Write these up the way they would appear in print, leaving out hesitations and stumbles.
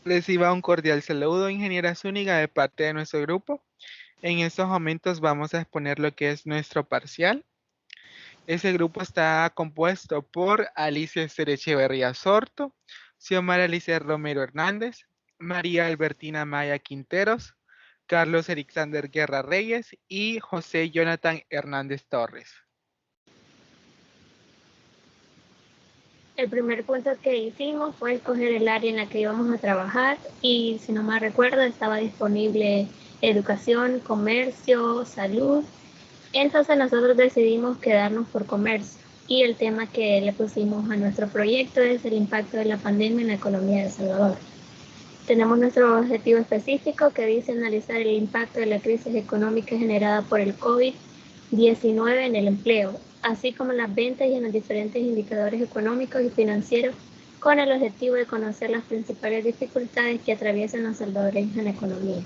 Reciba un cordial saludo, ingeniera Zúñiga, de parte de nuestro grupo. En estos momentos vamos a exponer lo que es nuestro parcial. Ese grupo está compuesto por Alicia Esther Echeverría Sorto, Xiomara Alicia Romero Hernández, María Albertina Maya Quinteros, Carlos Alexander Guerra Reyes y José Jonathan Hernández Torres. El primer punto que hicimos fue escoger el área en la que íbamos a trabajar y, si no mal recuerdo, estaba disponible educación, comercio, salud. Entonces nosotros decidimos quedarnos por comercio y el tema que le pusimos a nuestro proyecto es el impacto de la pandemia en la economía de El Salvador. Tenemos nuestro objetivo específico que dice analizar el impacto de la crisis económica generada por el COVID-19 en el empleo, así como en las ventas y en los diferentes indicadores económicos y financieros, con el objetivo de conocer las principales dificultades que atraviesan los salvadoreños en la economía.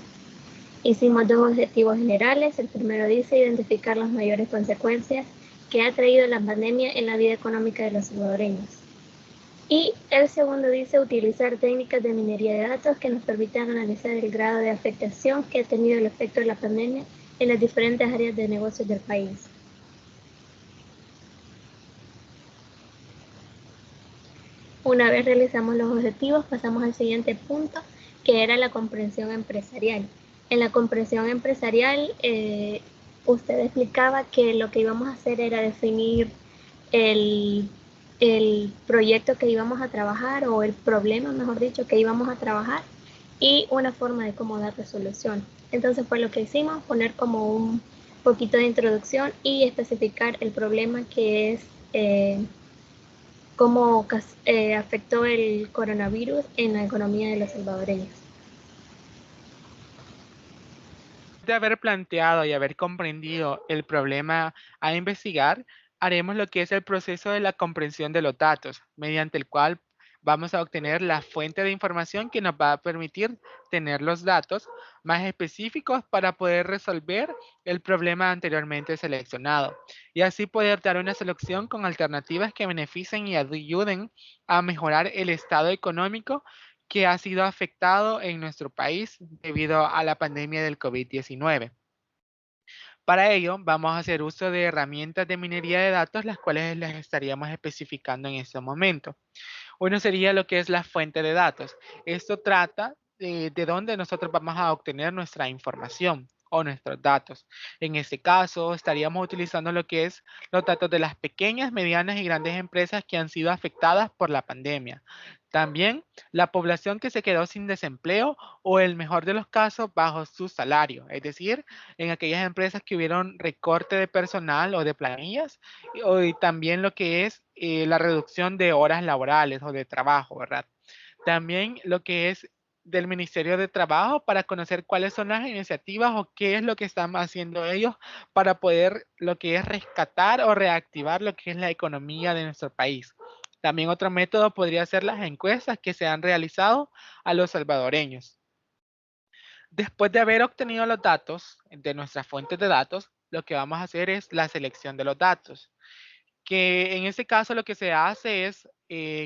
Hicimos dos objetivos generales. El primero dice identificar las mayores consecuencias que ha traído la pandemia en la vida económica de los salvadoreños. Y el segundo dice utilizar técnicas de minería de datos que nos permitan analizar el grado de afectación que ha tenido el efecto de la pandemia en las diferentes áreas de negocios del país. Una vez realizamos los objetivos, pasamos al siguiente punto, que era la comprensión empresarial. En la comprensión empresarial, usted explicaba que lo que íbamos a hacer era definir el, el proyecto que íbamos a trabajar, o el problema, mejor dicho, que íbamos a trabajar, y una forma de cómo dar resolución. Entonces fue lo que hicimos, poner como un poquito de introducción y especificar el problema, que es cómo afectó el coronavirus en la economía de los salvadoreños. De haber planteado y haber comprendido el problema a investigar, haremos lo que es el proceso de la comprensión de los datos, mediante el cual vamos a obtener la fuente de información que nos va a permitir tener los datos más específicos para poder resolver el problema anteriormente seleccionado y así poder dar una selección con alternativas que beneficien y ayuden a mejorar el estado económico que ha sido afectado en nuestro país debido a la pandemia del COVID-19. Para ello, vamos a hacer uso de herramientas de minería de datos, las cuales les estaríamos especificando en este momento. Uno sería lo que es la fuente de datos. Esto trata de dónde nosotros vamos a obtener nuestra información o nuestros datos. En este caso, estaríamos utilizando lo que es los datos de las pequeñas, medianas y grandes empresas que han sido afectadas por la pandemia. También la población que se quedó sin desempleo o, el mejor de los casos, bajo su salario, es decir, en aquellas empresas que hubieron recorte de personal o de planillas, y también lo que es la reducción de horas laborales o de trabajo, ¿verdad? También lo que es del Ministerio de Trabajo, para conocer cuáles son las iniciativas o qué es lo que están haciendo ellos para poder lo que es rescatar o reactivar lo que es la economía de nuestro país. También otro método podría ser las encuestas que se han realizado a los salvadoreños. Después de haber obtenido los datos de nuestras fuentes de datos, lo que vamos a hacer es la selección de los datos, que en este caso lo que se hace es,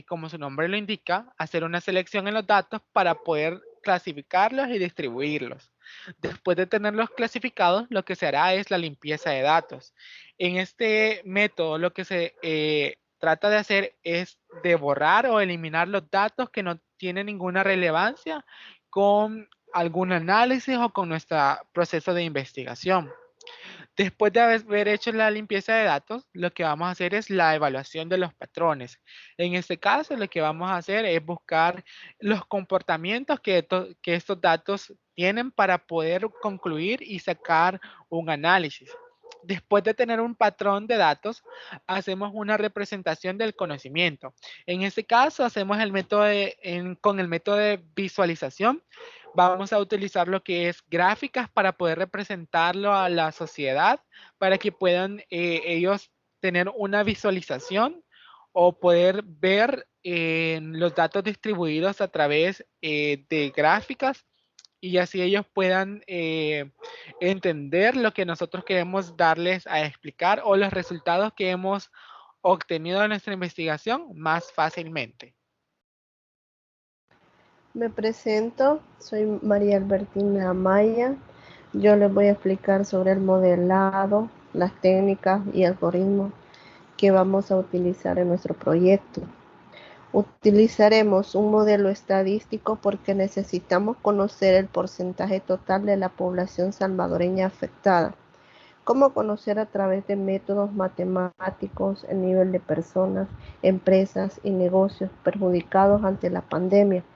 como su nombre lo indica, hacer una selección en los datos para poder clasificarlos y distribuirlos. Después de tenerlos clasificados, lo que se hará es la limpieza de datos. En este método lo que se trata de hacer es de borrar o eliminar los datos que no tienen ninguna relevancia con algún análisis o con nuestro proceso de investigación. Después de haber hecho la limpieza de datos, lo que vamos a hacer es la evaluación de los patrones. En este caso, lo que vamos a hacer es buscar los comportamientos que estos datos tienen para poder concluir y sacar un análisis. Después de tener un patrón de datos, hacemos una representación del conocimiento. En este caso, hacemos el método con el método de visualización. Vamos a utilizar lo que es gráficas para poder representarlo a la sociedad, para que puedan ellos tener una visualización o poder ver los datos distribuidos a través de gráficas, y así ellos puedan entender lo que nosotros queremos darles a explicar o los resultados que hemos obtenido de nuestra investigación más fácilmente. Me presento, soy María Albertina Amaya. Yo les voy a explicar sobre el modelado, las técnicas y algoritmos que vamos a utilizar en nuestro proyecto. Utilizaremos un modelo estadístico porque necesitamos conocer el porcentaje total de la población salvadoreña afectada. ¿Cómo conocer a través de métodos matemáticos el nivel de personas, empresas y negocios perjudicados ante la pandemia?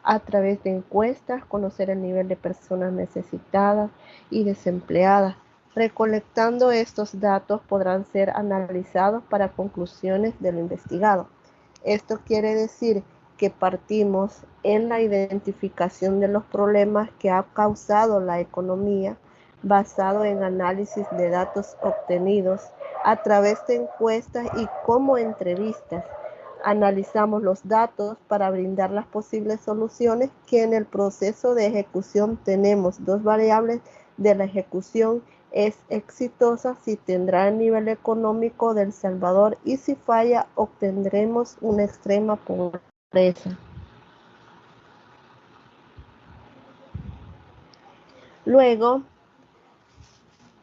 A través de encuestas, conocer el nivel de personas necesitadas y desempleadas. Recolectando estos datos podrán ser analizados para conclusiones de lo investigado. Esto quiere decir que partimos en la identificación de los problemas que ha causado la economía basado en análisis de datos obtenidos a través de encuestas y como entrevistas. Analizamos los datos para brindar las posibles soluciones que en el proceso de ejecución tenemos dos variables de la ejecución. Es exitosa si tendrá el nivel económico del Salvador y si falla obtendremos una extrema pobreza. Luego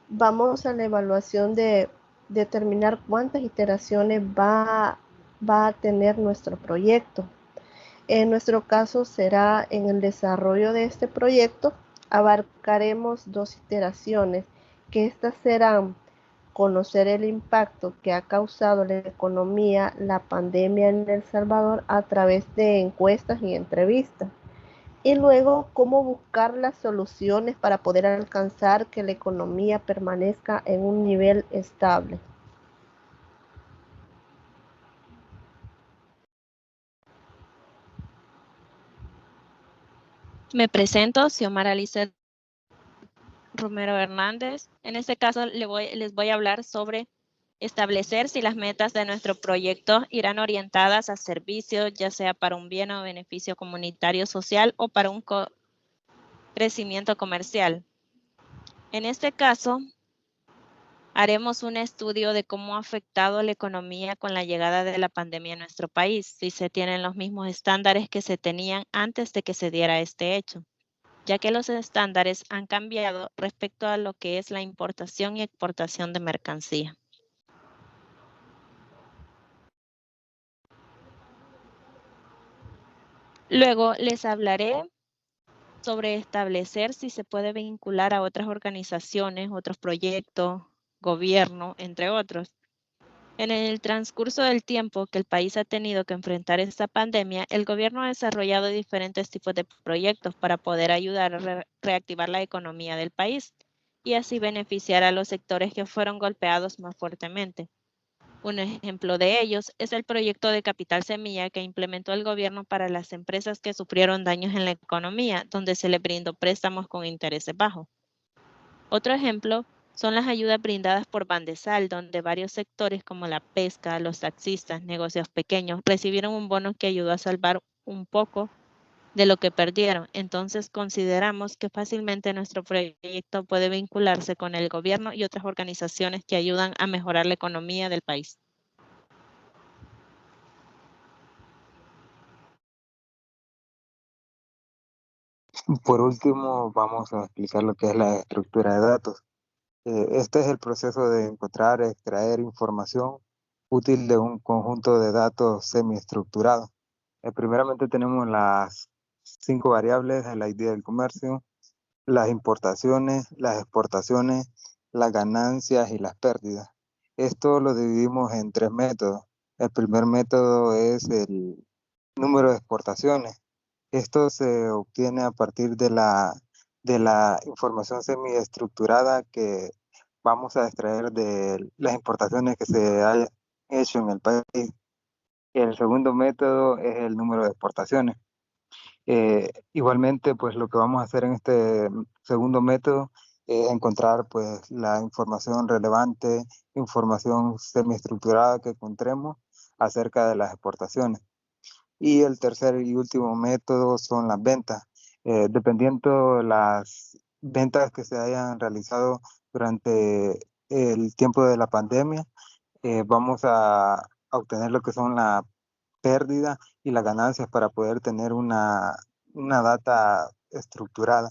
vamos a la evaluación de determinar cuántas iteraciones va a tener nuestro proyecto. En nuestro caso será en el desarrollo de este proyecto, abarcaremos 2 iteraciones, que estas serán conocer el impacto que ha causado la economía, la pandemia en El Salvador a través de encuestas y entrevistas. Y luego, cómo buscar las soluciones para poder alcanzar que la economía permanezca en un nivel estable. Me presento, Xiomara Lizeth Romero Hernández. En este caso les voy a hablar sobre establecer si las metas de nuestro proyecto irán orientadas a servicios, ya sea para un bien o beneficio comunitario social o para un crecimiento comercial. En este caso, haremos un estudio de cómo ha afectado la economía con la llegada de la pandemia a nuestro país, si se tienen los mismos estándares que se tenían antes de que se diera este hecho, ya que los estándares han cambiado respecto a lo que es la importación y exportación de mercancía. Luego les hablaré sobre establecer si se puede vincular a otras organizaciones, otros proyectos, gobierno, entre otros. En el transcurso del tiempo que el país ha tenido que enfrentar esta pandemia, el gobierno ha desarrollado diferentes tipos de proyectos para poder ayudar a reactivar la economía del país y así beneficiar a los sectores que fueron golpeados más fuertemente. Un ejemplo de ellos es el proyecto de Capital Semilla que implementó el gobierno para las empresas que sufrieron daños en la economía, donde se les brindó préstamos con intereses bajos. Otro ejemplo son las ayudas brindadas por Bandesal, donde varios sectores como la pesca, los taxistas, negocios pequeños, recibieron un bono que ayudó a salvar un poco de lo que perdieron. Entonces consideramos que fácilmente nuestro proyecto puede vincularse con el gobierno y otras organizaciones que ayudan a mejorar la economía del país. Por último, vamos a explicar lo que es la estructura de datos. Este es el proceso de encontrar, extraer información útil de un conjunto de datos semiestructurados. Primeramente tenemos las 5 variables: el ID del comercio, las importaciones, las exportaciones, las ganancias y las pérdidas. Esto lo dividimos en 3 métodos. El primer método es el número de exportaciones. Esto se obtiene a partir de la información semiestructurada que vamos a extraer de las importaciones que se hayan hecho en el país. El segundo método es el número de exportaciones. Igualmente, pues lo que vamos a hacer en este segundo método es encontrar pues la información relevante, información semiestructurada que encontremos acerca de las exportaciones. Y el tercer y último método son las ventas. Dependiendo las ventas que se hayan realizado durante el tiempo de la pandemia, vamos a obtener lo que son la pérdida y las ganancias para poder tener una una data estructurada.